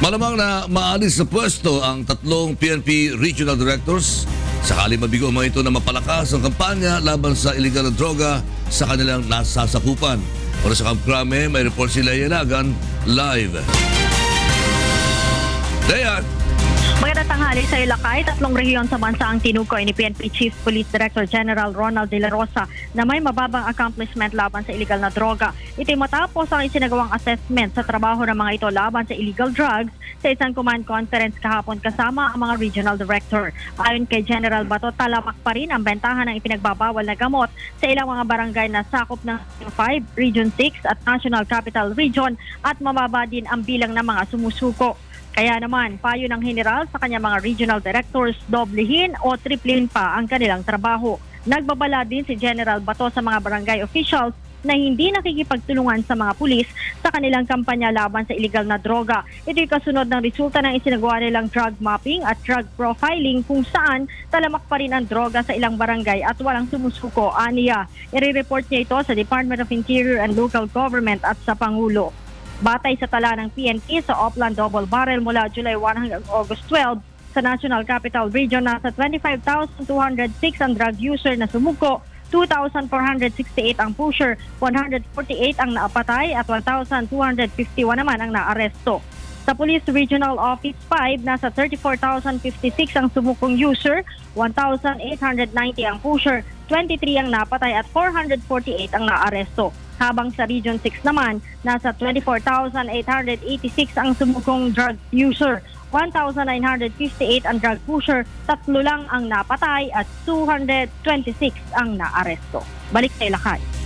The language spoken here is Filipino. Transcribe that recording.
Malamang na maalis sa pwesto ang tatlong PNP Regional Directors sakali mabigo mga ito na mapalakas ang kampanya laban sa iligal na droga sa kanilang nasasakupan. Para sa Camp Crame, may report si Leia Nagan live. Leia! Magandang tanghali sa Ilacay. Tatlong rehiyon sa bansa ang tinukoy ni PNP Chief Police Director General Ronald De La Rosa na may mababang accomplishment laban sa illegal na droga. Ito matapos ang isinagawang assessment sa trabaho ng mga ito laban sa illegal drugs sa isang command conference kahapon kasama ang mga regional director. Ayon kay General Bato, talamak pa rin ang bentahan ng ipinagbabawal na gamot sa ilang mga barangay na sakop ng 5, Region 6 at National Capital Region at mababa din ang bilang ng mga sumusuko. Kaya naman, payo ng general sa kanyang mga regional directors, doblehin o triplehin pa ang kanilang trabaho. Nagbabala din si General Bato sa mga barangay officials na hindi nakikipagtulungan sa mga pulis sa kanilang kampanya laban sa illegal na droga. Ito'y kasunod ng resulta ng isinagawa nilang drug mapping at drug profiling kung saan talamak pa rin ang droga sa ilang barangay at walang sumusuko, aniya. I-report niya ito sa Department of Interior and Local Government at sa Pangulo. Batay sa tala ng PNP sa Oplan Double Barrel mula July 1 hanggang August 12, sa National Capital Region nasa 25,206 ang drug user na sumuko, 2,468 ang pusher, 148 ang naapatay at 1,251 naman ang naaresto. Sa Police Regional Office 5, nasa 34,056 ang sumukong user, 1,890 ang pusher, 23 ang napatay at 448 ang naaresto. Habang sa Region 6 naman, nasa 24,886 ang sumukong drug user, 1,958 ang drug pusher, 3 lang ang napatay at 226 ang naaresto. Balik sa Ilacay.